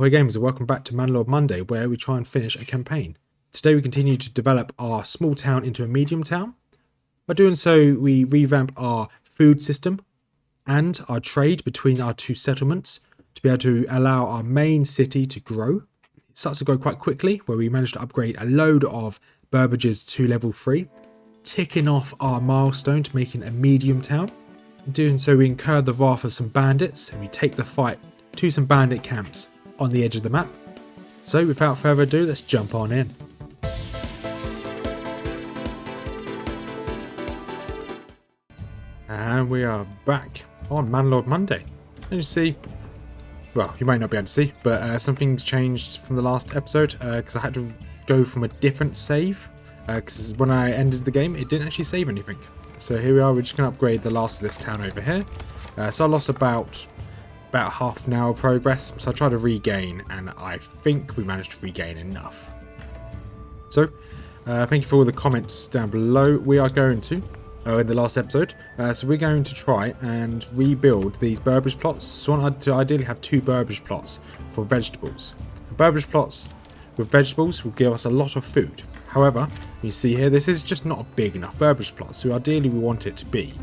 Hi gamers and welcome back to Manor Lord Monday, where we try and finish a campaign. Today we continue to develop our small town into a medium town. By doing so, we revamp our food system and our trade between our two settlements to be able to allow our main city to grow. It starts to grow quite quickly, where we managed to upgrade a load of Burbages to level 3, ticking off our milestone to making a medium town. In doing so, we incur the wrath of some bandits and we take the fight to some bandit camps on the edge of the map. So without further ado, let's jump on in. And we are back on Manor Lord Monday. And you see, well, you might not be able to see, but something's changed from the last episode because I had to go from a different save because when I ended the game, it didn't actually save anything. So here we are, we're just going to upgrade the last of this town over here. So I lost about half an hour progress, so I tried to regain, and I think we managed to regain enough. So, thank you for all the comments down below. We are going to, in the last episode, so we're going to try and rebuild these Burbage plots. So I want to ideally have 2 Burbage plots for vegetables. Burbage plots with vegetables will give us a lot of food. However, you see here, this is just not a big enough Burbage plot, so ideally we want it to be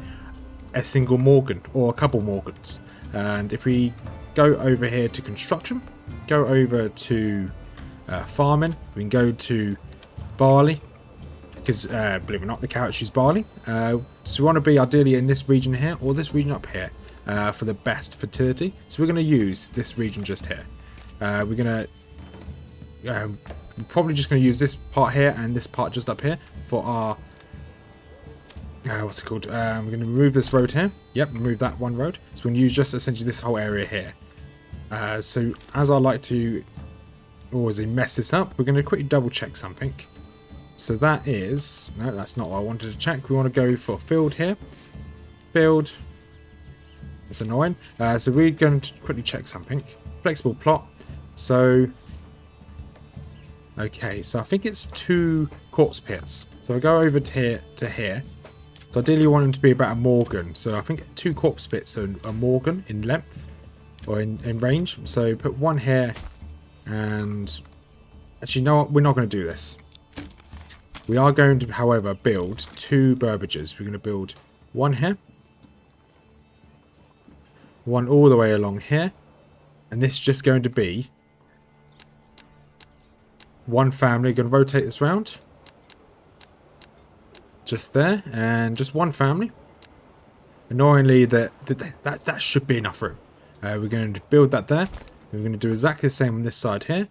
a single Morgan or a couple Morgans. And if we go over here to construction, go over to farming, we can go to barley, because believe it or not, the carrot choose barley. So we want to be ideally in this region here, or this region up here, for the best fertility. So we're going to use this region just here. We're going to, probably just going to use this part here and this part just up here for our, what's it called? We're going to remove this road here. Yep, remove that one road. So we're going to use just essentially this whole area here. So as I like to always mess this up, we're going to quickly double check something. So that is, no, that's not what I wanted to check. We want to go for field here. Field. It's annoying. So we're going to quickly check something. Flexible plot. So, okay, so I think it's 2 corpse pits. So I go over to here. So ideally you want them to be about a Morgan. So I think 2 corpse pits are a Morgan in length or in range. So put one here and actually, you know what? We're not going to do this. We are going to, however, build 2 Burbages. We're going to build one here. One all the way along here. And this is just going to be one family. Going to rotate this round. Just there, and just one family. Annoyingly, that should be enough room. We're going to build that there. We're going to do exactly the same on this side here.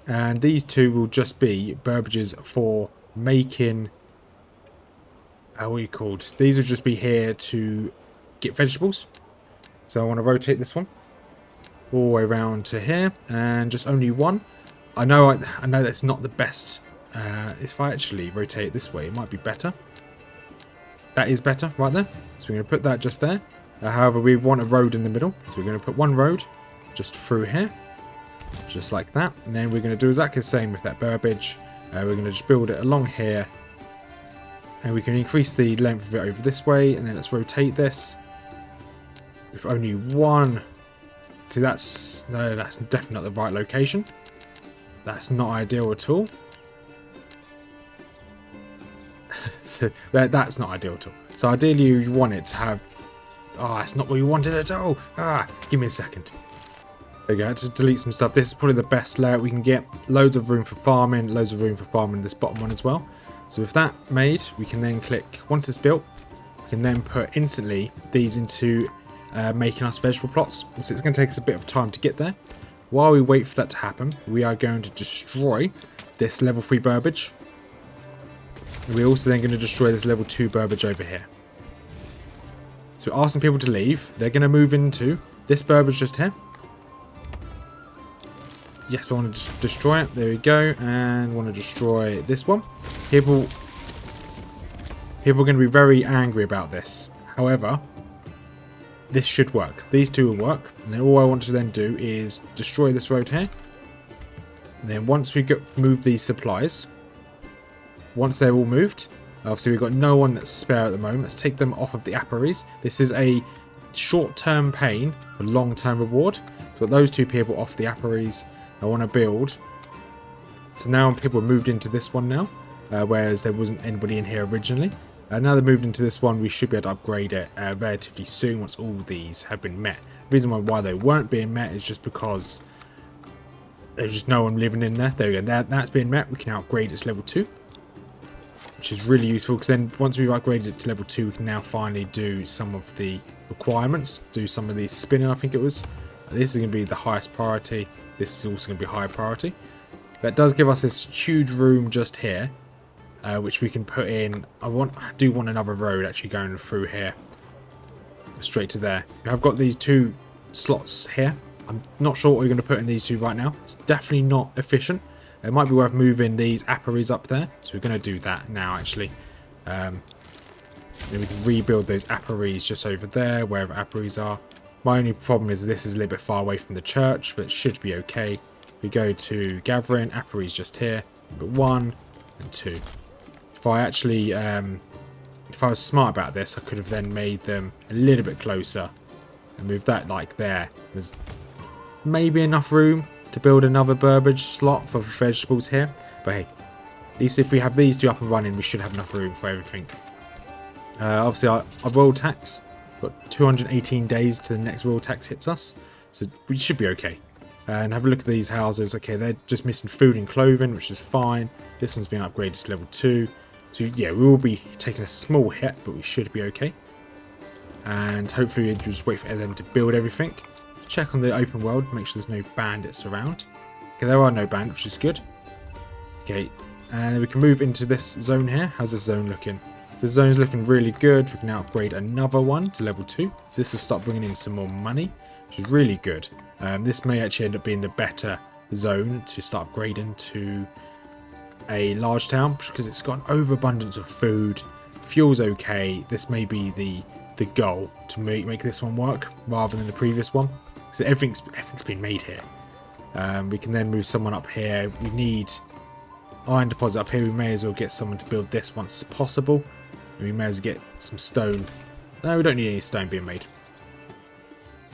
And these 2 will just be Burbages for making, what are you called? These will just be here to get vegetables. So I want to rotate this one all the way around to here, and just only one. I know that's not the best. If I actually rotate it this way, it might be better. That is better right there. So we're going to put that just there. However, we want a road in the middle. So we're going to put one road just through here. Just like that. And then we're going to do exactly the same with that Burbage. We're going to just build it along here. And we can increase the length of it over this way. And then let's rotate this. With only one. See, that's definitely not the right location. That's not ideal at all. So that's not ideal at all. So ideally you want it to have... Oh, that's not what we wanted at all. Give me a second. There we go. Just delete some stuff. This is probably the best layout we can get. Loads of room for farming. Loads of room for farming this bottom one as well. So with that made, we can then click... Once it's built, we can then put instantly these into making us vegetable plots. So it's going to take us a bit of time to get there. While we wait for that to happen, we are going to destroy this level 3 Burbage. We're also then going to destroy this level 2 Burbage over here. So we're asking people to leave. They're going to move into this Burbage just here. Yes, I want to destroy it. There we go. And want to destroy this one. People are going to be very angry about this. However, this should work. These 2 will work. And then all I want to then do is destroy this road here. And then once we move these supplies... Once they're all moved, obviously we've got no one that's spare at the moment. Let's take them off of the apiaries. This is a short-term pain for long-term reward. So got those 2 people off the apiaries. I want to build. So now people have moved into this one now, whereas there wasn't anybody in here originally. Now they've moved into this one, we should be able to upgrade it relatively soon once all these have been met. The reason why they weren't being met is just because there's just no one living in there. There we go, that's being met. We can now upgrade it to level 2, which is really useful, because then once we've upgraded it to level 2, we can now finally do some of the requirements, do some of these spinning, I think it was. This is going to be the highest priority. This is also going to be high priority. That does give us this huge room just here, which we can put in. I do want another road actually going through here, straight to there. I've got these 2 slots here. I'm not sure what we're going to put in these 2 right now. It's definitely not efficient. It might be worth moving these apiaries up there, so we're going to do that now actually. Then we can rebuild those apiaries just over there, wherever apiaries are. My only problem is this is a little bit far away from the church, but it should be okay. We go to gathering, apiaries just here, but 1 and 2. If I actually, if I was smart about this, I could have then made them a little bit closer and moved that like there. There's maybe enough room to build another Burbage slot for vegetables here, but hey, at least if we have these 2 up and running, we should have enough room for everything. Obviously our royal tax, got 218 days to the next royal tax hits us, so we should be okay. And have a look at these houses. Okay, they're just missing food and clothing, which is fine. This one's been upgraded to level 2, so yeah, we will be taking a small hit, but we should be okay. And hopefully we'll just wait for them to build everything. Check on the open world, make sure there's no bandits around. Okay, there are no bandits, which is good. Okay, and we can move into this zone here. How's this zone looking? The zone's looking really good. We can now upgrade another one to level 2. So this will start bringing in some more money, which is really good. This may actually end up being the better zone to start upgrading to a large town, because it's got an overabundance of food. Fuel's okay. This may be the goal to make this one work rather than the previous one. So everything's been made here. We can then move someone up here. We need iron deposit up here. We may as well get someone to build this once possible. We may as well get some stone. No, we don't need any stone being made.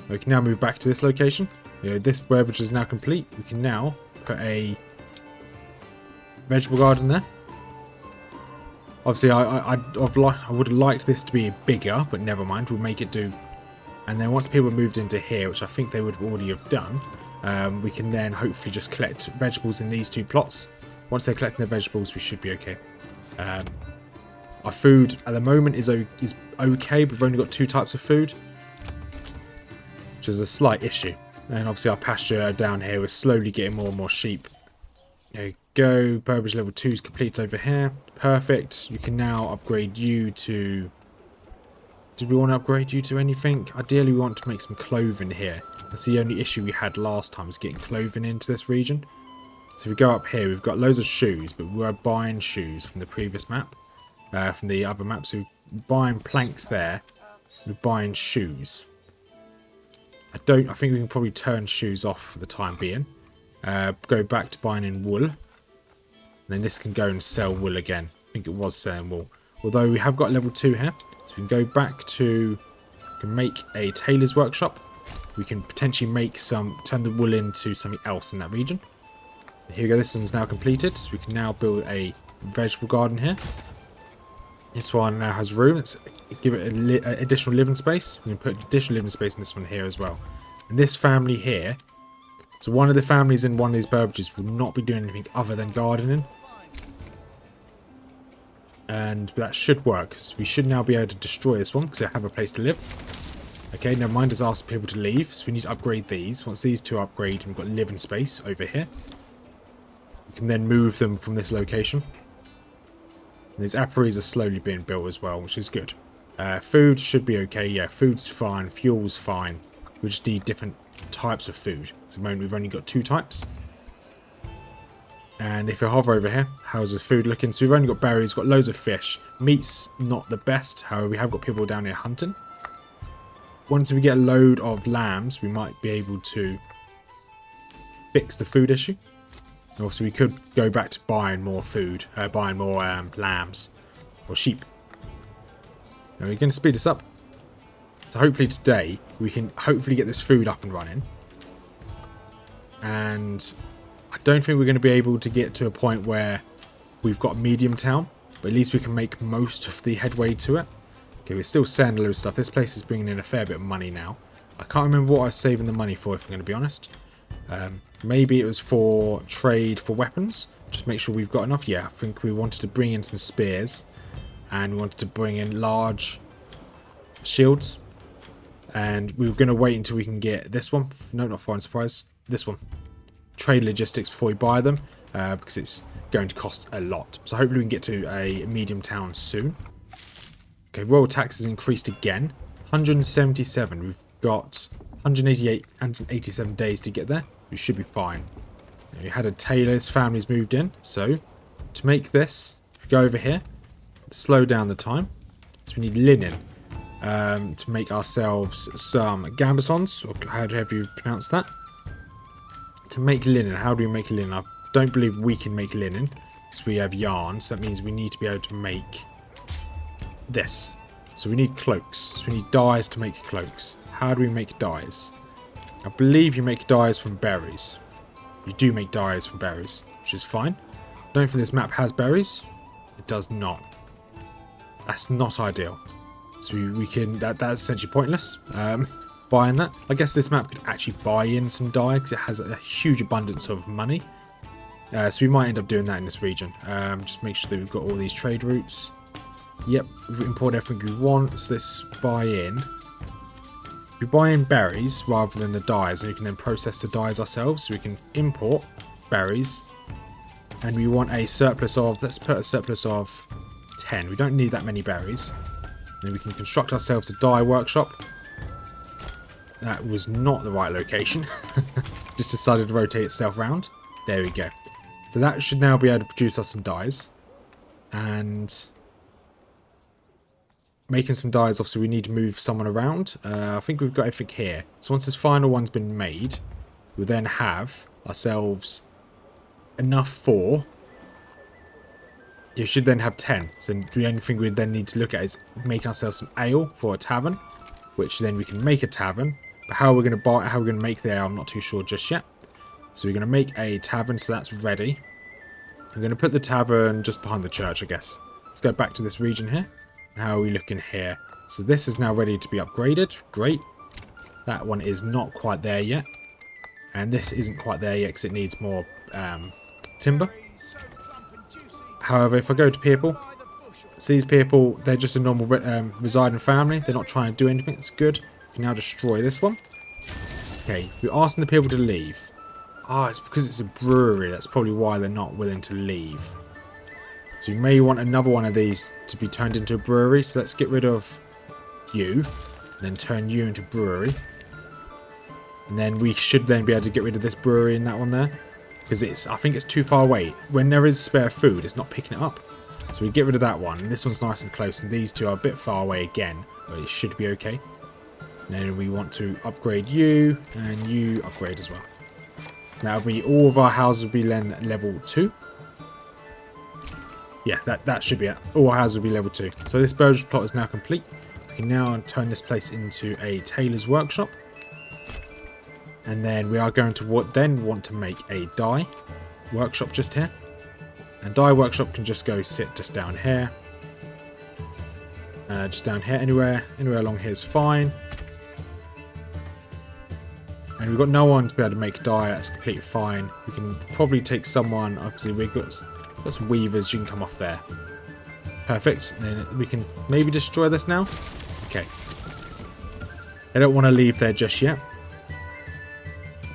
We can now move back to this location. This burbage is now complete. We can now put a vegetable garden there. Obviously, I would have liked this to be bigger, but never mind. We'll make it do. And then once people moved into here, which I think they would already have done, we can then hopefully just collect vegetables in these 2 plots. Once they're collecting the vegetables, we should be okay. Our food at the moment is okay. We've only got 2 types of food, which is a slight issue. And obviously our pasture down here, we're slowly getting more and more sheep. There you go. Burbage level 2 is completed over here. Perfect. You can now upgrade you to... Did we want to upgrade you to anything? Ideally, we want to make some clothing here. That's the only issue we had last time, was getting clothing into this region. So if we go up here, we've got loads of shoes, but we were buying shoes from the previous map. From the other map. So we're buying planks there. We're buying shoes. I think we can probably turn shoes off for the time being. Go back to buying in wool. And then this can go and sell wool again. I think it was selling wool. Although we have got level 2 here. So we can go back to... We can make a tailor's workshop. We can potentially make turn the wool into something else in that region. Here we go, this one's now completed. So we can now build a vegetable garden here. This one now has room. Let's give it additional living space. We can put additional living space in this one here as well. And this family here, so one of the families in one of these burbages will not be doing anything other than gardening. And that should work. So we should now be able to destroy this one because they have a place to live. Okay, never mind, just ask people to leave. So we need to upgrade these. Once these 2 upgrade, we've got living space over here. We can then move them from this location. And these apiaries are slowly being built as well, which is good. Food should be okay. Yeah, food's fine. Fuel's fine. We just need different types of food. At the moment, we've only got 2 types. And if you hover over here, how's the food looking? So we've only got berries, got loads of fish. Meat's not the best. However, we have got people down here hunting. Once we get a load of lambs, we might be able to fix the food issue. Obviously, we could go back to buying more food, buying more lambs or sheep. And we're going to speed this up. So hopefully today, we can hopefully get this food up and running. And I don't think we're going to be able to get to a point where we've got a medium town, but at least we can make most of the headway to it. Okay, we're still selling a load of stuff. This place is bringing in a fair bit of money now. I can't remember what I was saving the money for, if I'm going to be honest. Maybe it was for trade for weapons. Just make sure we've got enough. Yeah, I think we wanted to bring in some spears. And we wanted to bring in large shields. And we were going to wait until we can get this one. No, not foreign surprise. This one. Trade logistics before we buy them. Because it's going to cost a lot. So hopefully we can get to a medium town soon. Okay, royal tax has increased again. 177. We've got 188 and 87 days to get there. We should be fine. We had a tailor. His family's moved in. So to make this, go over here. Slow down the time. So we need linen. To make ourselves some gambesons, or however you pronounce that. To make linen, how do we make linen? I don't believe we can make linen, because we have yarn, so that means we need to be able to make this. So we need cloaks, so we need dyes to make cloaks. How do we make dyes? I believe you make dyes from berries. You do make dyes from berries, which is fine. I don't think this map has berries. It does not. That's not ideal. So we can, that's essentially pointless, buying that. I guess this map could actually buy in some dye because it has a huge abundance of money. So we might end up doing that in this region. Just make sure that we've got all these trade routes. Yep, we've imported everything we want. So let's buy in. We buy in berries rather than the dyes, and we can then process the dyes ourselves. So we can import berries. And we want a surplus of, let's put a surplus of 10. We don't need that many berries. Then we can construct ourselves a dye workshop. That was not the right location. Just decided to rotate itself around. There we go. So that should now be able to produce us some dyes. And making some dyes, obviously we need to move someone around. I think we've got everything here. So once this final one's been made, we'll then have ourselves enough for... You should then have 10. So the only thing we then need to look at is making ourselves some ale for a tavern, which then we can make a tavern. But how we're going to buy, how we're going to make the ale, I'm not too sure just yet. So we're going to make a tavern, so that's ready. I'm going to put the tavern just behind the church, I guess. Let's go back to this region here. How are we looking here? So this is now ready to be upgraded. Great. That one is not quite there yet. And this isn't quite there yet because it needs more timber. However, if I go to people, these people, they're just a normal residing family. They're not trying to do anything. It's good. We can now destroy this one. Okay, we're asking the people to leave. Ah, it's because it's a brewery. That's probably why they're not willing to leave. So we may want another one of these to be turned into a brewery. So let's get rid of you. And then turn you into brewery. And then we should then be able to get rid of this brewery and that one there. Because I think it's too far away. When there is spare food, it's not picking it up. So we get rid of that one. And this one's nice and close. And these two are a bit far away again. But it should be okay. And then we want to upgrade you. And you upgrade as well. That'll be all of our houses will be then level 2. Yeah, that should be it. All our houses will be level 2. So this Burgess plot is now complete. We can now turn this place into a tailor's workshop. And then we are going to want to make a dye workshop just here. And dye workshop can just go sit just down here. Just down here, anywhere along here is fine. And we've got no one to be able to make dye, that's completely fine. We can probably take someone, obviously we've got some weavers, you can come off there. Perfect, and then we can maybe destroy this now. Okay. I don't want to leave there just yet.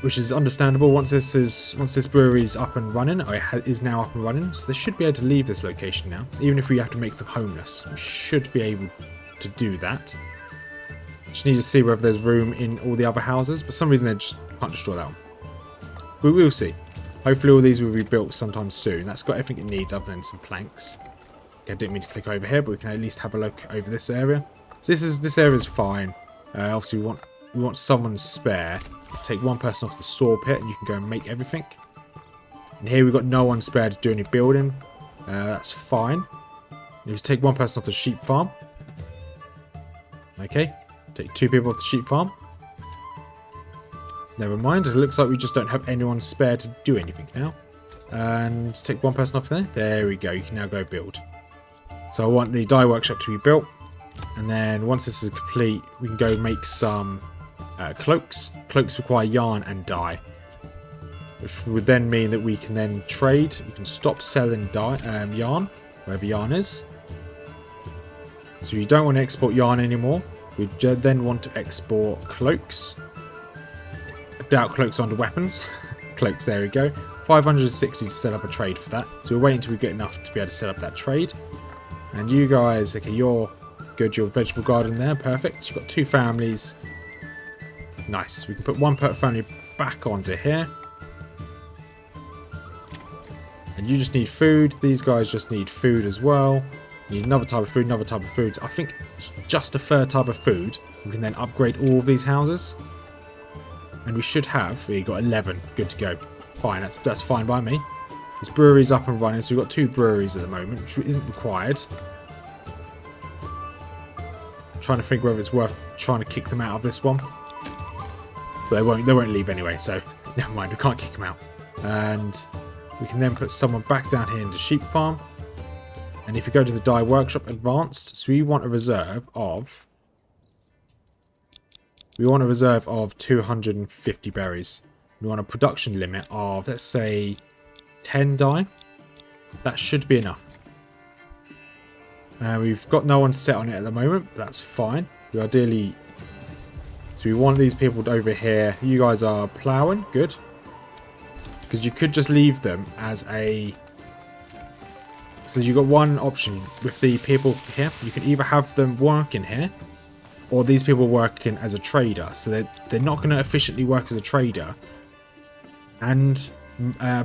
Which is understandable once this brewery's up and running, or it is now up and running, so they should be able to leave this location now. Even if we have to make them homeless, we should be able to do that. Just need to see whether there's room in all the other houses, but for some reason they just can't destroy that one. We will see. Hopefully all these will be built sometime soon. That's got everything it needs other than some planks. Okay, I didn't mean to click over here, but we can at least have a look over this area. So this area is fine. Obviously we want someone spare. Let's take one person off the saw pit and you can go and make everything. And here we've got no one spare to do any building. That's fine. You just take one person off the sheep farm. Okay. Take 2 people off the sheep farm. Never mind. It looks like we just don't have anyone spare to do anything now. And take one person off there. There we go. You can now go build. So I want the dye workshop to be built. And then once this is complete, we can go make some cloaks. Cloaks require yarn and dye, which would then mean that we can then trade. We can stop selling yarn, wherever yarn is. So you don't want to export yarn anymore. We then want to export cloaks. I doubt cloaks onto weapons. Cloaks, there we go. 560 to set up a trade for that. So we're waiting until we get enough to be able to set up that trade. And you guys, okay, you're good. Your vegetable garden there, perfect. You've got 2 families. Nice. We can put one per family back onto here. And you just need food. These guys just need food as well. You need another type of food, another type of food. I think just a third type of food. We can then upgrade all of these houses. And we should have, we got 11. Good to go. Fine, that's fine by me. This brewery's up and running, so we've got 2 breweries at the moment, which isn't required. Trying to figure whether it's worth trying to kick them out of this one. But they won't leave anyway, so never mind, we can't kick them out. And we can then put someone back down here into sheep farm. And if you go to the dye workshop advanced, so we want a reserve of 250 berries. We want a production limit of, let's say, 10 dye. That should be enough. We've got no one set on it at the moment, but that's fine. We ideally, so we want these people over here. You guys are ploughing, good. Because you could just leave them as a... So you've got one option with the people here. You can either have them working here, or these people working as a trader. So they're not going to efficiently work as a trader and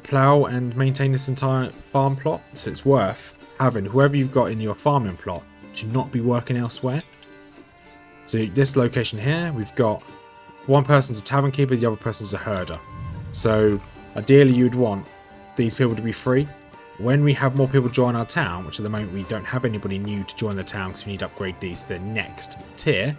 plough and maintain this entire farm plot. So it's worth having whoever you've got in your farming plot to not be working elsewhere. So this location here, we've got one person's a tavern keeper, the other person's a herder. So ideally you'd want these people to be free. When we have more people join our town, which at the moment we don't have anybody new to join the town because we need to upgrade these to the next tier.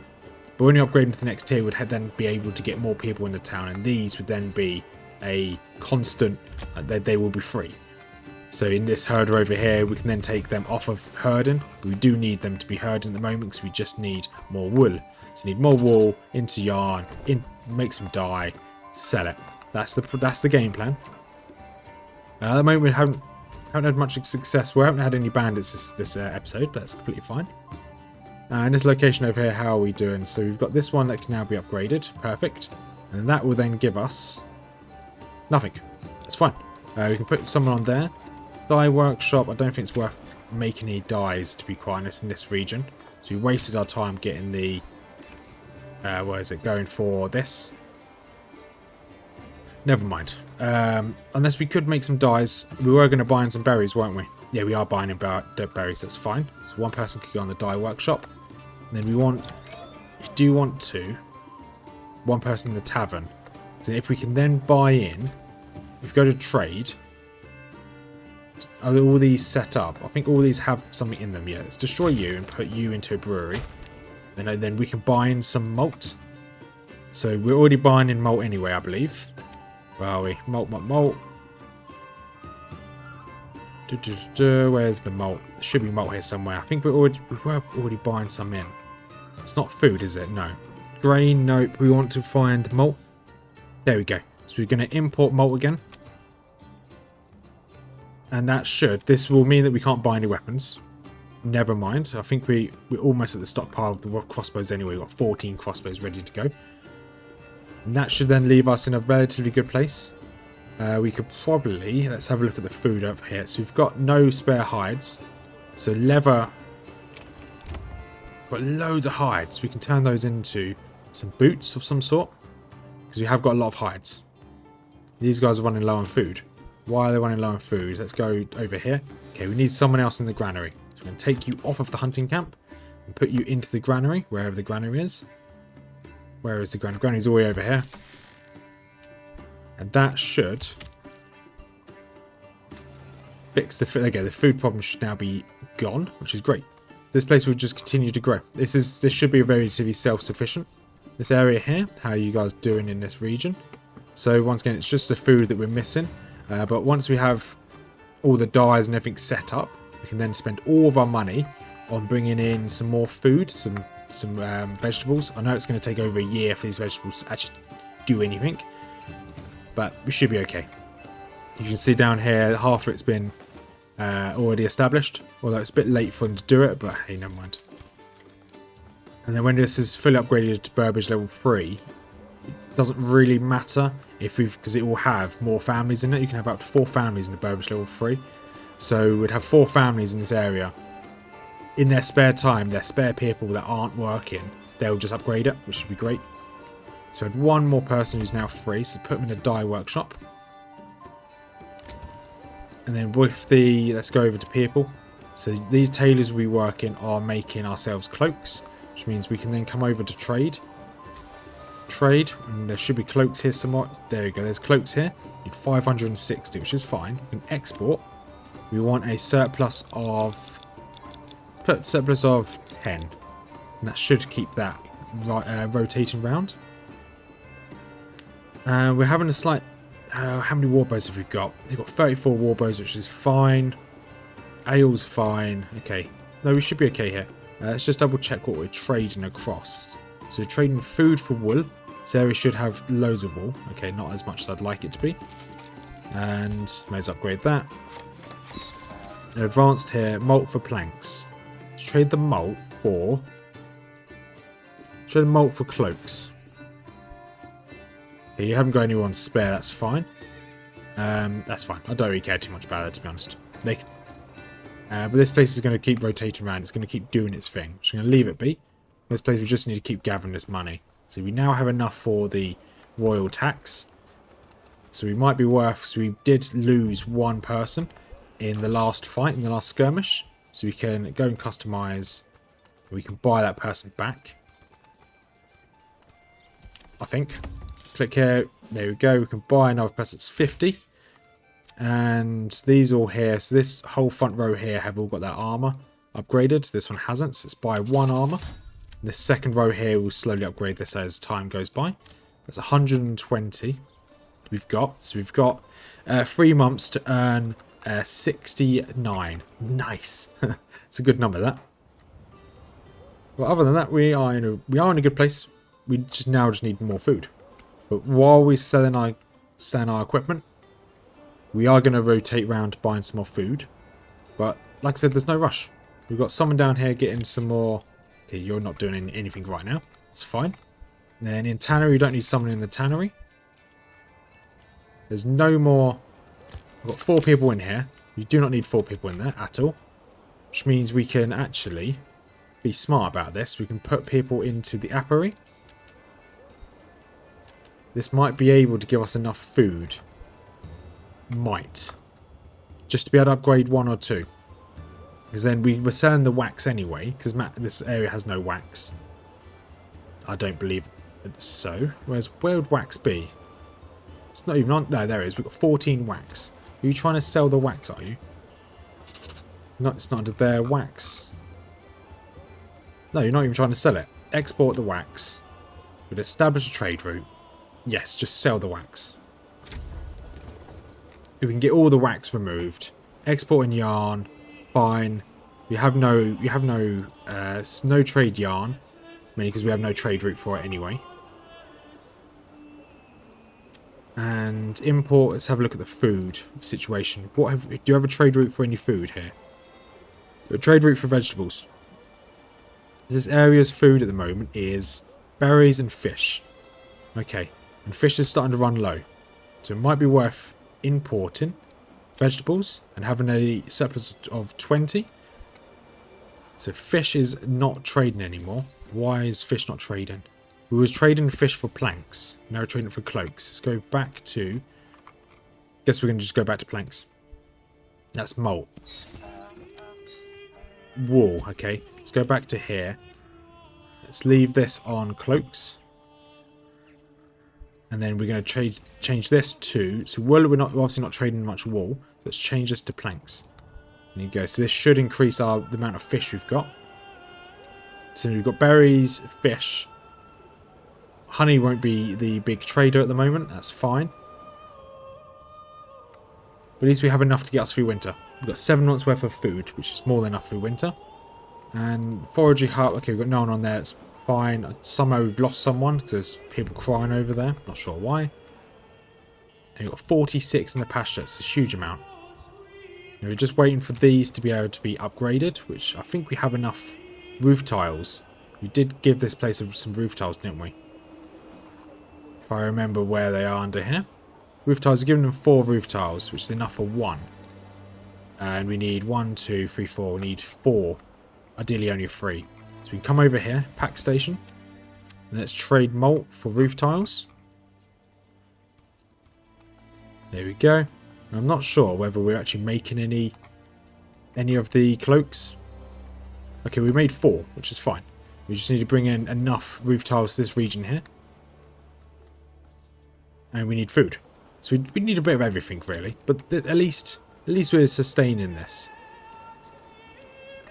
But when you upgrade them to the next tier, we'd then be able to get more people in the town, and these would then be a constant, they will be free. So in this herder over here, we can then take them off of herding. We do need them to be herding at the moment because we just need more wool. So need more wool into yarn, make some dye, sell it. That's the game plan. At the moment we haven't had much success. We haven't had any bandits this episode, but that's completely fine. And this location over here, how are we doing? So we've got this one that can now be upgraded. Perfect. And that will then give us nothing. That's fine. We can put someone on there. Dye workshop. I don't think it's worth making any dyes, to be quite honest, in this region. So we wasted our time getting the... where is it? Going for this. Never mind. Unless we could make some dyes. We were going to buy in some berries, weren't we? Yeah, we are buying in berries. That's fine. So one person could go on the dye workshop. And then we do want one person in the tavern. So if we can then buy in, if we go to trade, are all these set up? I think all these have something in them. Yeah, let's destroy you and put you into a brewery. And then we can buy in some malt. So we're already buying in malt anyway, I believe. Where are we? Malt. Where's the malt? There should be malt here somewhere. I think we were already buying some in. It's not food, is it? No. Grain, nope. We want to find malt. There we go. So we're going to import malt again. And this will mean that we can't buy any weapons. Never mind. I think we're almost at the stockpile of the crossbows anyway. We've got 14 crossbows ready to go. And that should then leave us in a relatively good place. We could probably... Let's have a look at the food over here. So we've got no spare hides. So leather... Got loads of hides. We can turn those into some boots of some sort. Because we have got a lot of hides. These guys are running low on food. Why are they running low on food? Let's go over here. Okay, we need someone else in the granary. So we're going to take you off of the hunting camp. And put you into the granary. Wherever the granary is. Where is the granary? Granny's all the way over here. And that should fix the food. Okay, the food problem should now be gone, which is great. This place will just continue to grow. This should be relatively self-sufficient. This area here, how are you guys doing in this region? So once again, it's just the food that we're missing. But once we have all the dyes and everything set up, we can then spend all of our money on bringing in some more food, some vegetables. I know it's going to take over a year for these vegetables to actually do anything, but we should be okay. You can see down here, half of it's been already established, although it's a bit late for them to do it, but hey, never mind. And then when this is fully upgraded to Burbage level 3, it doesn't really matter because it will have more families in it. You can have up to 4 families in the Burbage level 3. So we'd have 4 families in this area. In their spare time, their spare people that aren't working, they'll just upgrade it, which would be great. So we had one more person who's now free, so put them in a dye workshop. And then with let's go over to people. So these tailors we work in are making ourselves cloaks, which means we can then come over to trade. And there should be cloaks here somewhat. There we go, there's cloaks here. You need 560, which is fine. We can export. We want a surplus of 10. And that should keep that rotating round. We're having a slight... how many warbows have we got? We've got 34 warbows, which is fine. Ale's fine. Okay. No, we should be okay here. Let's just double check what we're trading across. So we're trading food for wool. This area should have loads of wool. Okay, not as much as I'd like it to be. And may as well upgrade that. Advanced here, malt for planks. Let's trade the malt for... Trade the malt for cloaks. Okay, you haven't got anyone spare, that's fine. That's fine. I don't really care too much about it, to be honest. But this place is going to keep rotating around. It's going to keep doing its thing. Just going to leave it be. This place we just need to keep gathering this money. So we now have enough for the royal tax. So we might be worth... So we did lose one person in the last fight, in the last skirmish. So we can go and customize. We can buy that person back. I think. Click here. There we go. We can buy another person. It's 50. And these all here. So this whole front row here have all got their armor upgraded. This one hasn't. So let's buy 1 armor. And the second row here will slowly upgrade this as time goes by. That's 120 we've got. So we've got 3 months to earn 69. Nice. It's a good number, that. Well, other than that, we are in a good place. We just need more food. But while we're selling our equipment, we are going to rotate around buying some more food. But like I said, there's no rush. We've got someone down here getting some more. Okay, you're not doing anything right now. It's fine. And then in tannery, you don't need someone in the tannery. There's no more. I've got 4 people in here. You do not need 4 people in there at all. Which means we can actually be smart about this. We can put people into the apiary. This might be able to give us enough food. Might. Just to be able to upgrade 1 or 2. Because then we were selling the wax anyway. Because this area has no wax. I don't believe so. Where would wax be? It's not even on... No, there it is. We've got 14 wax. Are you trying to sell the wax, are you? No, it's not under there. Wax. No, you're not even trying to sell it. Export the wax. We'd establish a trade route. Yes, just sell the wax. We can get all the wax removed. Exporting yarn. Fine. We have no trade yarn. Mainly because we have no trade route for it anyway. And import. Let's have a look at the food situation. Do you have a trade route for any food here? A trade route for vegetables. This area's food at the moment is berries and fish. Okay. And fish is starting to run low. So it might be worth importing vegetables and having a surplus of 20. So fish is not trading anymore. Why is fish not trading? We was trading fish for planks. Now we're trading for cloaks. Let's go back to... Guess we're going to just go back to planks. That's malt. Wool, okay. Let's go back to here. Let's leave this on cloaks. And then we're going to change this to... So wool, we're obviously not trading much wool. So let's change this to planks. There you go. So this should increase the amount of fish we've got. So we've got berries, fish, Honey won't be the big trader at the moment. That's fine. But at least we have enough to get us through winter. We've got 7 months worth of food, which is more than enough through winter. And foraging hut. Okay, we've got no one on there. It's fine. Somehow we've lost someone because there's people crying over there. Not sure why. And we've got 46 in the pasture. It's a huge amount. And we're just waiting for these to be able to be upgraded, which I think we have enough roof tiles. We did give this place some roof tiles, didn't we? If I remember where they are under here. Roof tiles, are giving them 4 roof tiles, which is enough for 1. And we need 1, 2, 3, 4. We need 4. Ideally only 3. So we can come over here, pack station. And let's trade malt for roof tiles. There we go. And I'm not sure whether we're actually making any of the cloaks. Okay, we made 4, which is fine. We just need to bring in enough roof tiles to this region here. And we need food. So we need a bit of everything, really. But at least we're sustaining this.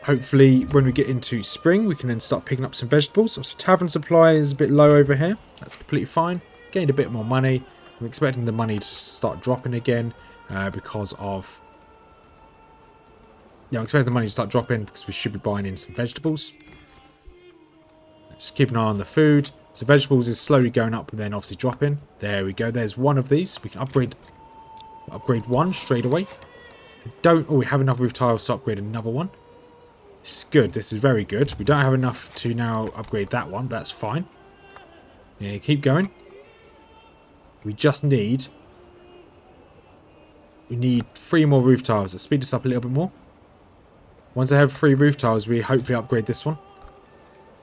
Hopefully, when we get into spring, we can then start picking up some vegetables. So tavern supply is a bit low over here. That's completely fine. Gained a bit more money. I'm expecting the money to start dropping again because of... Yeah, I'm expecting the money to start dropping because we should be buying in some vegetables. Let's keep an eye on the food. So vegetables is slowly going up and then obviously dropping. There we go. There's one of these. We can upgrade 1 straight away. We have enough roof tiles to upgrade another one. This is good. This is very good. We don't have enough to now upgrade that one, but that's fine. Yeah, keep going. We just need... We need 3 more roof tiles. Let's speed this up a little bit more. Once I have 3 roof tiles, we hopefully upgrade this one.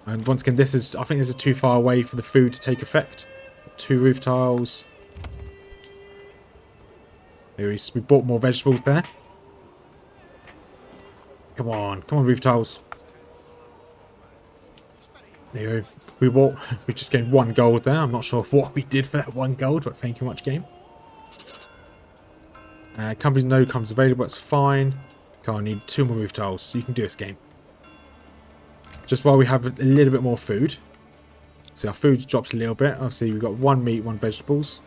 And once again, this is... I think this is too far away for the food to take effect. 2 roof tiles. We bought more vegetables there. Come on, roof tiles. There we go. We just gained 1 gold there. I'm not sure what we did for that 1 gold, but thank you much, game. Company no comes available. That's fine. Okay, I need 2 more roof tiles. So you can do this, game. Just while we have a little bit more food. See, our food's dropped a little bit. Obviously, we've got 1 meat, 1 vegetables.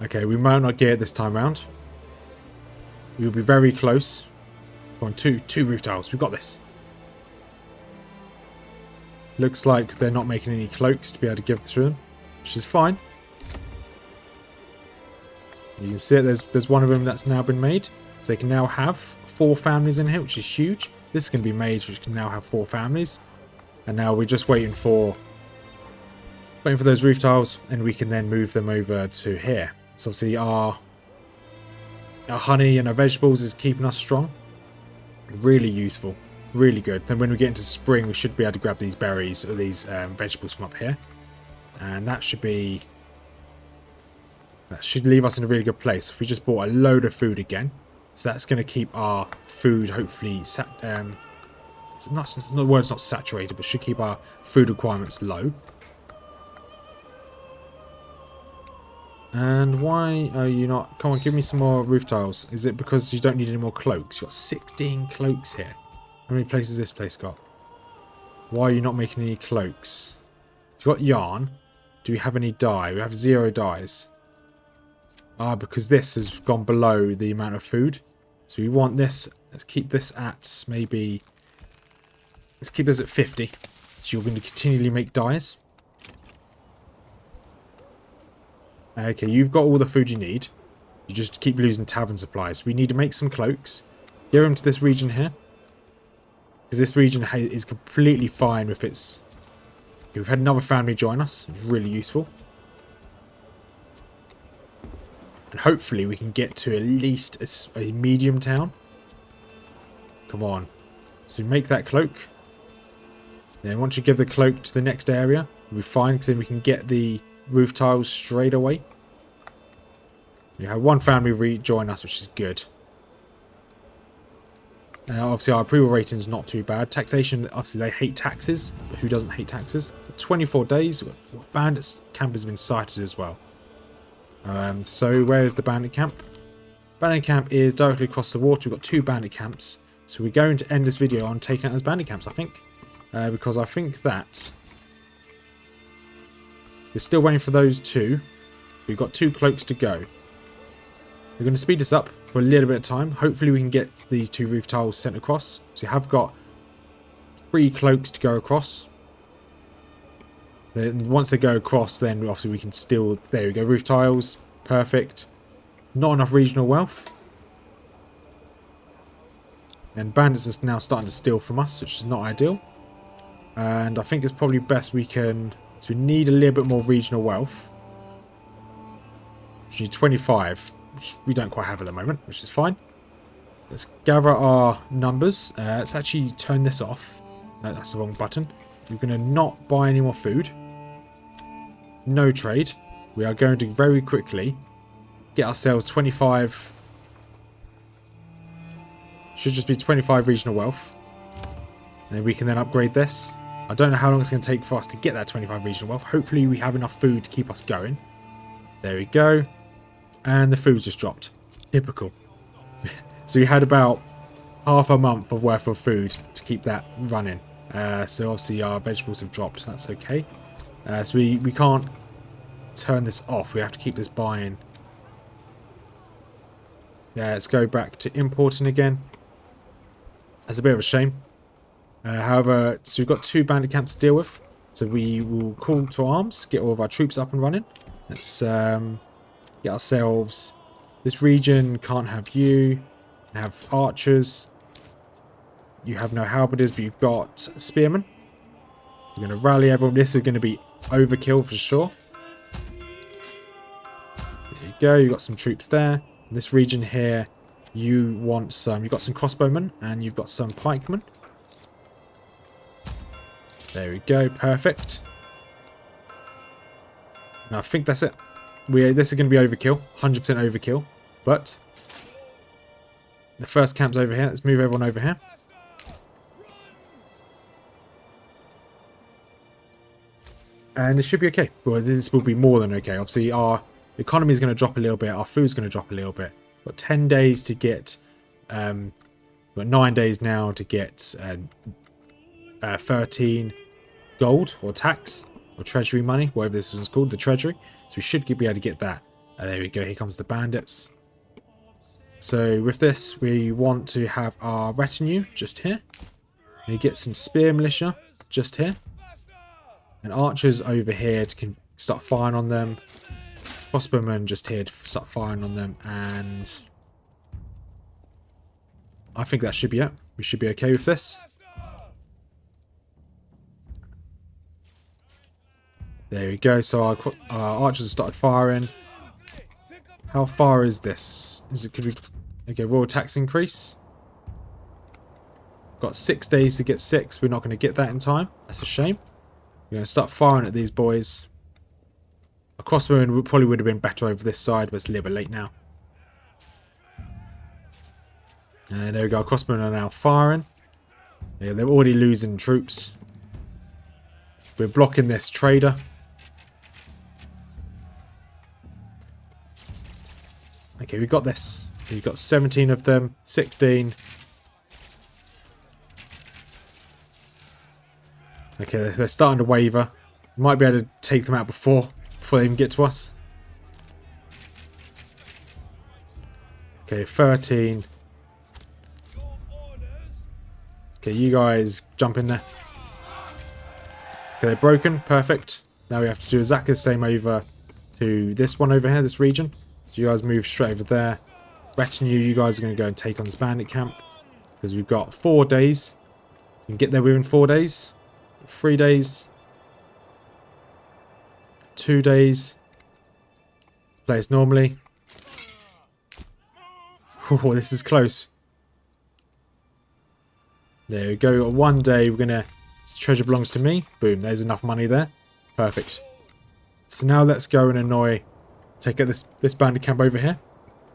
Okay, we might not get it this time round. We'll be very close. Come on, 2 roof tiles. We've got this. Looks like they're not making any cloaks to be able to give to them, which is fine. You can see it. There's one of them that's now been made. So they can now have 4 families in here, which is huge. This is going to be made, which can now have 4 families. And now we're just waiting for those roof tiles, and we can then move them over to here. So obviously our honey and our vegetables is keeping us strong. Really useful. Really good. Then when we get into spring, we should be able to grab these berries or these vegetables from up here. And that should leave us in a really good place. If we just bought a load of food again. So that's going to keep our food hopefully... the word's not saturated, but should keep our food requirements low. And why are you not... Come on, give me some more roof tiles. Is it because you don't need any more cloaks? You've got 16 cloaks here. How many places has this place got? Why are you not making any cloaks? You've got yarn. Do we have any dye? We have 0 dyes. Because this has gone below the amount of food. So we want this. Let's keep this at maybe... Let's keep this at 50. So you're going to continually make dyes. Okay, you've got all the food you need. You just keep losing tavern supplies. We need to make some cloaks. Give them to this region here. Because this region is completely fine with its... We've had another family join us. It's really useful. And hopefully we can get to at least a medium town. Come on. So make that cloak. Then once you give the cloak to the next area, we'll be fine, because then we can get the roof tiles straight away. You have 1 family rejoin us, which is good. Now, obviously, our approval rating is not too bad. Taxation, obviously, they hate taxes. But who doesn't hate taxes? 24 days. Bandits camp has been sighted as well. So, where is the bandit camp? Bandit camp is directly across the water. We've got 2 bandit camps. So, we're going to end this video on taking out those bandit camps, I think. because I think that we're still waiting for those two. We've got 2 cloaks to go. We're going to speed this up for a little bit of time. Hopefully we can get these 2 roof tiles sent across. So we have got 3 cloaks to go across. Then once they go across, then obviously we can still... There we go, roof tiles. Perfect. Not enough regional wealth. And bandits are now starting to steal from us, which is not ideal. And I think it's probably best we can... So we need a little bit more regional wealth. We need 25, which we don't quite have at the moment, which is fine. Let's gather our numbers. Let's actually turn this off. No, that's the wrong button. We're going to not buy any more food. No trade. We are going to very quickly get ourselves 25... Should just be 25 regional wealth. And we can then upgrade this. I don't know how long it's going to take for us to get that 25 regional wealth. Hopefully we have enough food to keep us going. There we go. And the food's just dropped. Typical. So we had about half a month of worth of food to keep that running. So obviously our vegetables have dropped. That's okay. So we can't turn this off. We have to keep this buying. Yeah, let's go back to importing again. That's a bit of a shame. However, so we've got 2 bandit camps to deal with. So we will call to arms, get all of our troops up and running. Let's get ourselves... This region can't have you. Have archers. You have no halberders, but you've got spearmen. We're going to rally everyone. This is going to be overkill for sure. There you go. You've got some troops there. In this region here, you want some... You've got some crossbowmen and you've got some pikemen. There we go. Perfect. Now I think that's it. This is going to be overkill. 100% overkill. But the first camp's over here. Let's move everyone over here. And this should be okay. Well, this will be more than okay. Obviously, our economy is going to drop a little bit. Our food's going to drop a little bit. We've got 10 days to get... we've got 9 days now to get 13 gold or tax or treasury money, whatever this one's called, the treasury. So we should be able to get that. There we go. Here comes the bandits. So with this, we want to have our retinue just here. We get some spear militia just here. And archers over here can start firing on them. Crossbowmen just here to start firing on them. And I think that should be it. We should be okay with this. There we go. So our archers have started firing. How far is this? Could we... Okay, royal tax increase. Got 6 days to get 6. We're not going to get that in time. That's a shame. We're going to start firing at these boys. A crossbowman probably would have been better over this side, but it's a little bit late now. And there we go. Our crossbowmen are now firing. Yeah, they're already losing troops. We're blocking this trader. Okay, we got this. We've got 17 of them. 16. Okay, they're starting to waver. Might be able to take them out before they even get to us. Okay, 13. Okay, you guys jump in there. Okay, they're broken. Perfect. Now we have to do exactly the same over to this one over here, this region. So you guys move straight over there. Retinue, you guys are going to go and take on this bandit camp. Because we've got 4 days. We can get there within 4 days. 3 days. 2 days. Play as normally. Oh, this is close. There we go. 1 day, we're going to... Treasure belongs to me. Boom, there's enough money there. Perfect. So now let's go and annoy... Take out this bandit camp over here.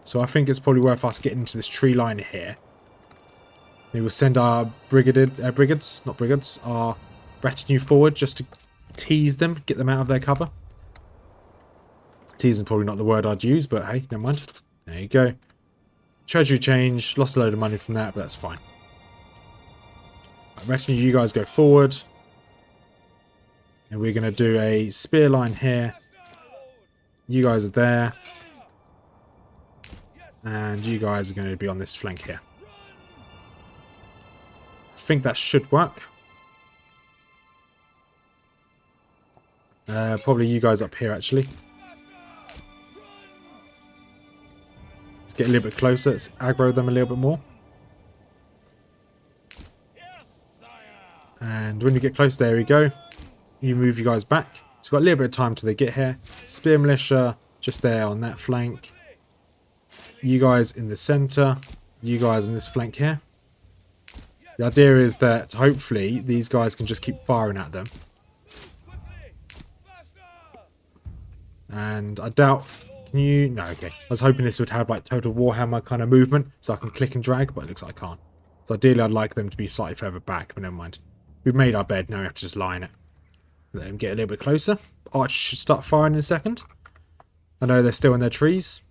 So I think it's probably worth us getting into this tree line here. We will send our our retinue forward just to tease them, get them out of their cover. Tease is probably not the word I'd use, but hey, never mind. There you go. Treasury change, lost a load of money from that, but that's fine. Retinue, you guys go forward. And we're going to do a spear line here. You guys are there. And you guys are going to be on this flank here. I think that should work. Probably you guys up here, actually. Let's get a little bit closer. Let's aggro them a little bit more. And when you get close, there we go. You move you guys back. So we've got a little bit of time till they get here. Spear militia just there on that flank. You guys in the centre. You guys on this flank here. The idea is that hopefully these guys can just keep firing at them. And I doubt... Can you... No, okay. I was hoping this would have like total Warhammer kind of movement so I can click and drag, but it looks like I can't. So ideally I'd like them to be slightly further back, but never mind. We've made our bed, now we have to just lie in it. Let them get a little bit closer. Archers should start firing in a second. I know they're still in their trees.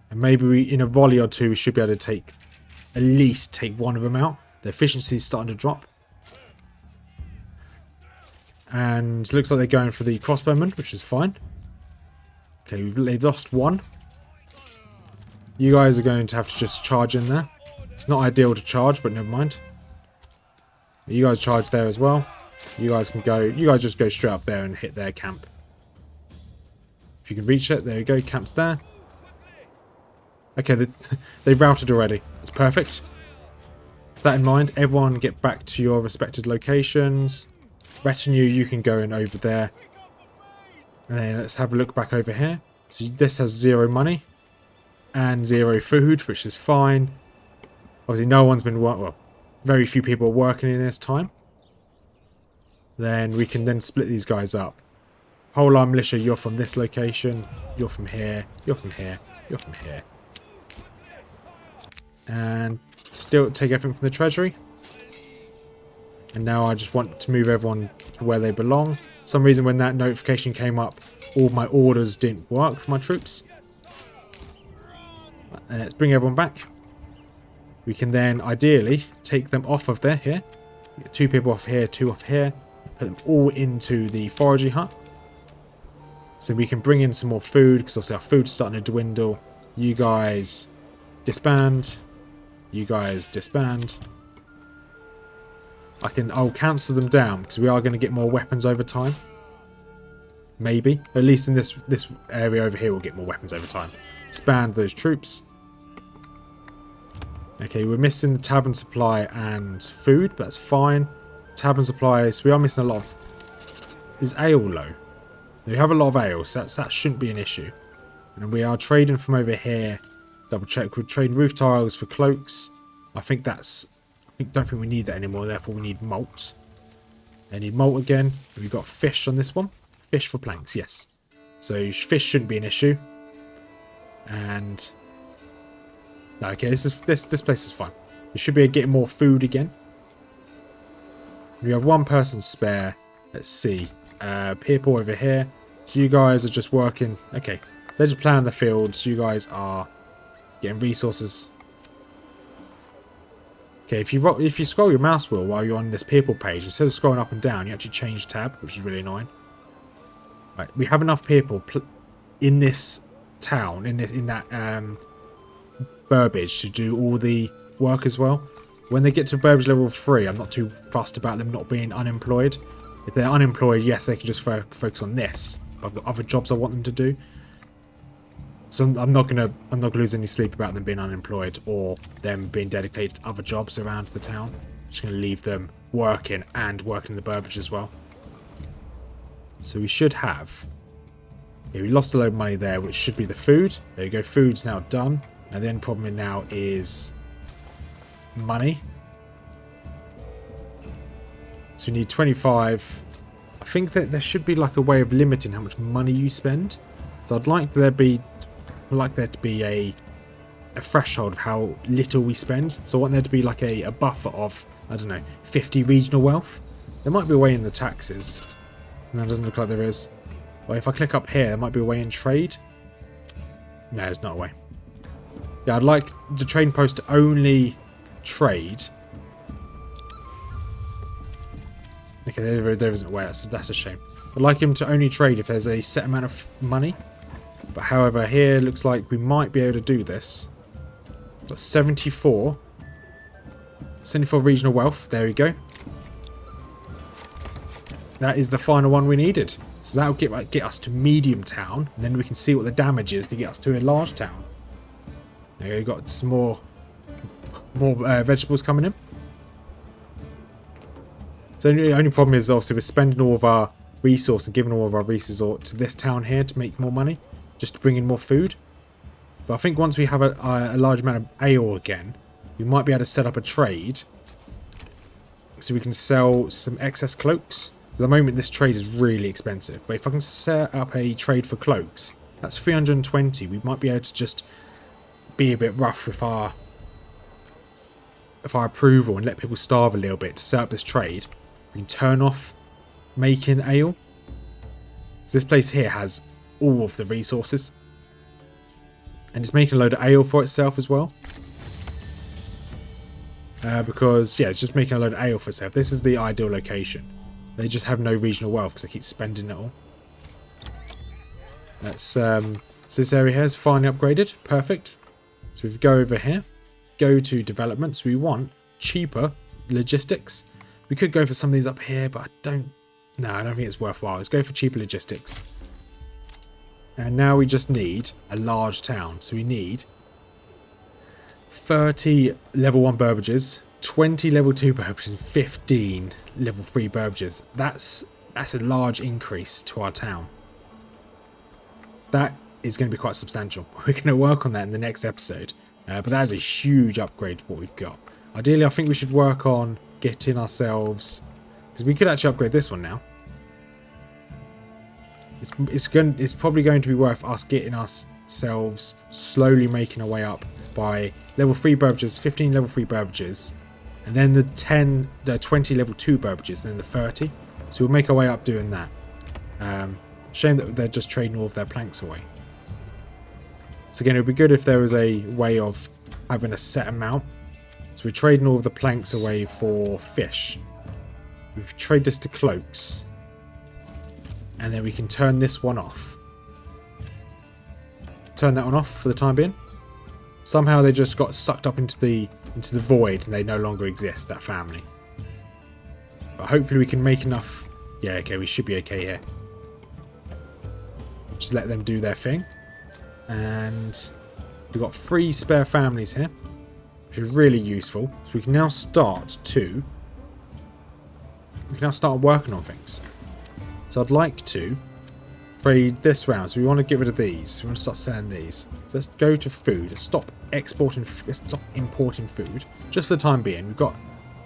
And maybe we, in a volley or two, we should be able to at least take one of them out. The efficiency is starting to drop. And it looks like they're going for the crossbowmen, which is fine. Okay, they've lost one. You guys are going to have to just charge in there. It's not ideal to charge, but never mind. You guys charge there as well. You guys can go. You guys just go straight up there and hit their camp. If you can reach it, there you go. Camp's there. Okay, they've routed already. That's perfect. With that in mind, everyone get back to your respected locations. Retinue, you can go in over there. And then let's have a look back over here. So this has 0 money. And 0 food, which is fine. Obviously no one's been working. Well, very few people are working in this time. Then we can then split these guys up. Polar militia, you're from this location. You're from here. You're from here. You're from here. And still take everything from the treasury. And now I just want to move everyone to where they belong. For some reason when that notification came up, all my orders didn't work for my troops. Let's bring everyone back. We can then ideally take them off of there here. Get 2 people off here, 2 off here. Put them all into the foraging hut. So we can bring in some more food, because obviously our food's starting to dwindle. You guys disband. You guys disband. I'll cancel them down because we are going to get more weapons over time. Maybe. At least in this area over here we'll get more weapons over time. Expand those troops. Okay, we're missing the tavern supply and food, but that's fine. Tavern supplies, we are missing a lot of... Is ale low? We have a lot of ale, so that shouldn't be an issue. And we are trading from over here. Double check, we're trading roof tiles for cloaks. I think that's... don't think we need that anymore, therefore we need malt. I need malt again. We've got fish on this one. Fish for planks, yes. So fish shouldn't be an issue. And... okay, this place is fine. We should be able to get more food again. We have 1 person spare. Let's see. People over here. So you guys are just working. Okay, they're just plowing the fields. You guys are getting resources. Okay, if you scroll your mouse wheel while you're on this people page, instead of scrolling up and down, you actually change tab, which is really annoying. Right, we have enough people in this town, in that Burbage, to do all the work as well. When they get to Burbage level 3, I'm not too fussed about them not being unemployed. If they're unemployed, yes, they can just focus on this. But I've got other jobs I want them to do. So I'm not gonna lose any sleep about them being unemployed or them being dedicated to other jobs around the town. I'm just gonna leave them working and working in the Burbage as well. So we should have... yeah, we lost a load of money there, which should be the food. There you go, food's now done. Now the only problem now is money. So we need 25. I think that there should be like a way of limiting how much money you spend. So I'd like there to be a threshold of how little we spend. So I want there to be like a buffer of, I don't know, 50 regional wealth. There might be a way in the taxes. No, it doesn't look like there is. Well, if I click up here, there might be a way in trade. No, there's not a way. Yeah, I'd like the trading post to only trade. Okay, there isn't a way. That's a shame. I'd like him to only trade if there's a set amount of money. But however, here looks like we might be able to do this. Got 74. 74 regional wealth. There we go. That is the final one we needed. So that'll get us to medium town. And then we can see what the damage is to get us to a large town. There we go. Got some more vegetables coming in. So the only problem is obviously we're spending all of our resource and giving all of our resources to this town here to make more money. Just to bring in more food. But I think once we have a large amount of ale again, we might be able to set up a trade. So we can sell some excess cloaks. So at the moment this trade is really expensive. But if I can set up a trade for cloaks, that's 320. We might be able to just be a bit rough with our approval and let people starve a little bit to set up this trade. We can turn off making ale. So this place here has all of the resources. And it's making a load of ale for itself as well. Because, yeah, it's just making a load of ale for itself. This is the ideal location. They just have no regional wealth because they keep spending it all. That's, so this area here is finally upgraded. Perfect. So we go over here. Go to developments. We want cheaper logistics. We could go for some of these up here, but I don't think it's worthwhile. Let's go for cheaper logistics. And now we just need a large town. So we need 30 level 1 Burbages, 20 level 2 Burbages, and 15 level 3 Burbages. That's a large increase to our town. That is going to be quite substantial. We're going to work on that in the next episode. But that is a huge upgrade to what we've got. Ideally, I think we should work on getting ourselves... Because we could actually upgrade this one now. It's probably going to be worth us getting ourselves slowly making our way up by level 3 Burbages, 15 level 3 Burbages, and then the 20 level 2 Burbages, and then the 30. So we'll make our way up doing that. Shame that they're just trading all of their planks away. So again, it would be good if there was a way of having a set amount. So we're trading all of the planks away for fish. We trade this to cloaks. And then we can turn this one off. Turn that one off for the time being. Somehow they just got sucked up into the void and they no longer exist, that family. But hopefully we can make enough... Yeah, okay, we should be okay here. Just let them do their thing. And we've got 3 spare families here, which is really useful. So we can now start working on things. So I'd like to trade this round. So we want to get rid of these. We want to start selling these. So let's go to food. Let's stop importing food. Just for the time being. We're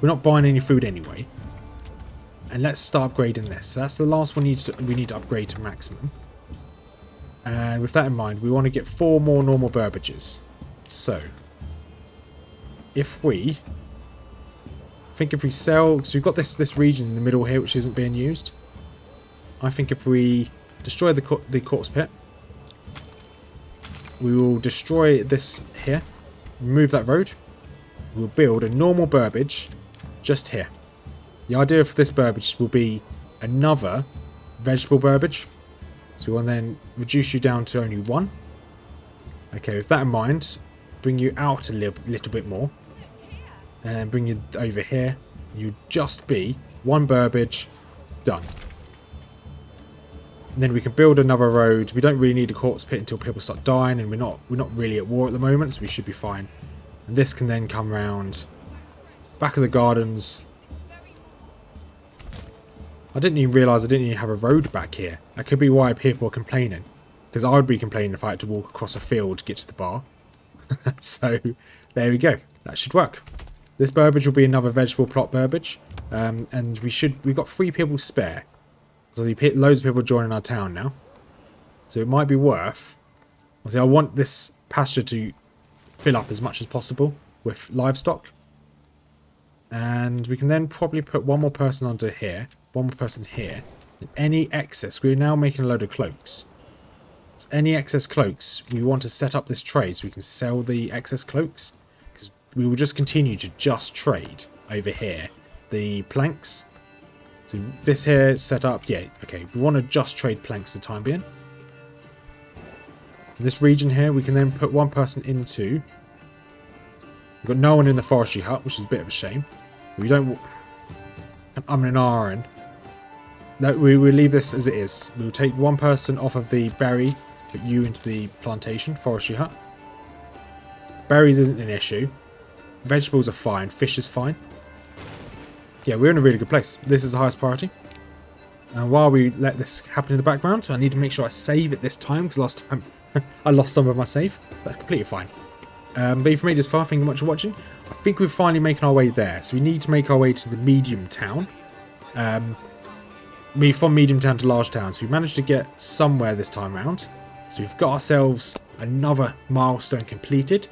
not buying any food anyway. And let's start upgrading this. So that's the last one we need to upgrade to maximum. And with that in mind, we want to get 4 more normal Burbages. So if we sell, so we've got this region in the middle here which isn't being used. I think if we destroy the corpse pit, we will destroy this here, remove that road, we'll build a normal Burbage just here. The idea for this Burbage will be another vegetable Burbage. So we'll then reduce you down to only 1. Okay, with that in mind, bring you out a little bit more. And bring you over here. You'd just be 1 Burbage, done. And then we can build another road. We don't really need a corpse pit until people start dying, and we're not really at war at the moment, so we should be fine. And this can then come round back of the gardens. I didn't even realise I didn't even have a road back here. That could be why people are complaining. Because I would be complaining if I had to walk across a field to get to the bar. So, there we go. That should work. This Burbage will be another vegetable plot Burbage. And we've got 3 people spare. So loads of people joining our town now. So it might be worth... I want this pasture to fill up as much as possible with livestock. And we can then probably put 1 more person onto here. 1 more person here. And any excess... We're now making a load of cloaks. So any excess cloaks, we want to set up this trade so we can sell the excess cloaks. Because we will just continue to just trade over here the planks. So this here is set up. Yeah, okay. We want to just trade planks for the time being. In this region here, we can then put one person into. We've got no one in the forestry hut, which is a bit of a shame. We don't. I'm an RN. No, we will leave this as it is. We'll take one person off of the berry, put you into the plantation, forestry hut. Berries isn't an issue. Vegetables are fine. Fish is fine. Yeah, we're in a really good place. This is the highest priority. And while we let this happen in the background, I need to make sure I save it this time, because last time I lost some of my save. That's completely fine. But if you made this far, thank you much for watching. I think we're finally making our way there. So we need to make our way to the medium town. From medium town to large town. So we managed to get somewhere this time around. So we've got ourselves another milestone completed.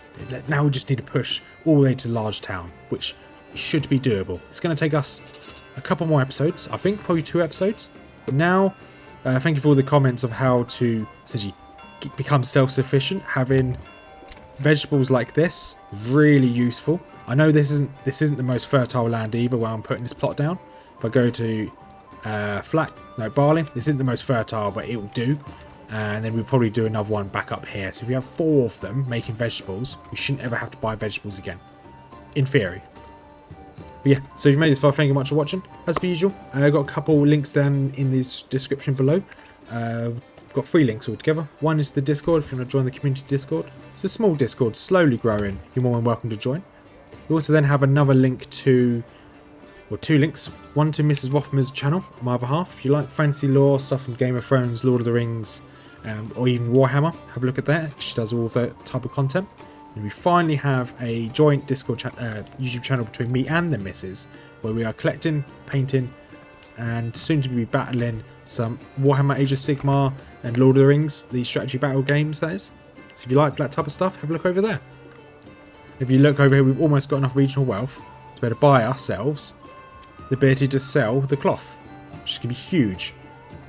Now we just need to push all the way to large town, which should be doable. It's going to take us a couple more episodes. I think probably 2 episodes. But now, thank you for all the comments of how to essentially become self-sufficient. Having vegetables like this is really useful. I know this isn't the most fertile land either where I'm putting this plot down. If I go to barley, this isn't the most fertile, but it will do. And then we'll probably do another one back up here. So if we have 4 of them making vegetables, we shouldn't ever have to buy vegetables again. In theory. But yeah, so if you made this far, thank you much for watching. As per usual, I've got a couple links down in this description below. Got 3 links altogether. One is the Discord if you want to join the community Discord. It's a small Discord, slowly growing. You're more than welcome to join. We also then have another link to, or 2 links. One to Mrs Rothmers Channel, my other half. If you like fancy lore, stuff from Game of Thrones, Lord of the Rings, or even Warhammer, have a look at that. She does all of that type of content. And we finally have a joint Discord YouTube channel between me and the missus, where we are collecting, painting, and soon to be battling some Warhammer Age of Sigmar and Lord of the Rings, the strategy battle games, that is. So if you like that type of stuff, have a look over there. If you look over here, we've almost got enough regional wealth to be able to buy ourselves the ability to sell the cloth, which is going to be huge.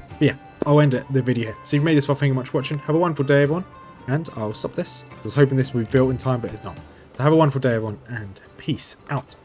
But yeah, I'll end the video here. So you've made this far, thank you much for watching. Have a wonderful day, everyone. And I'll stop this. I was hoping this would be built in time, but it's not. So have a wonderful day, everyone, and peace out.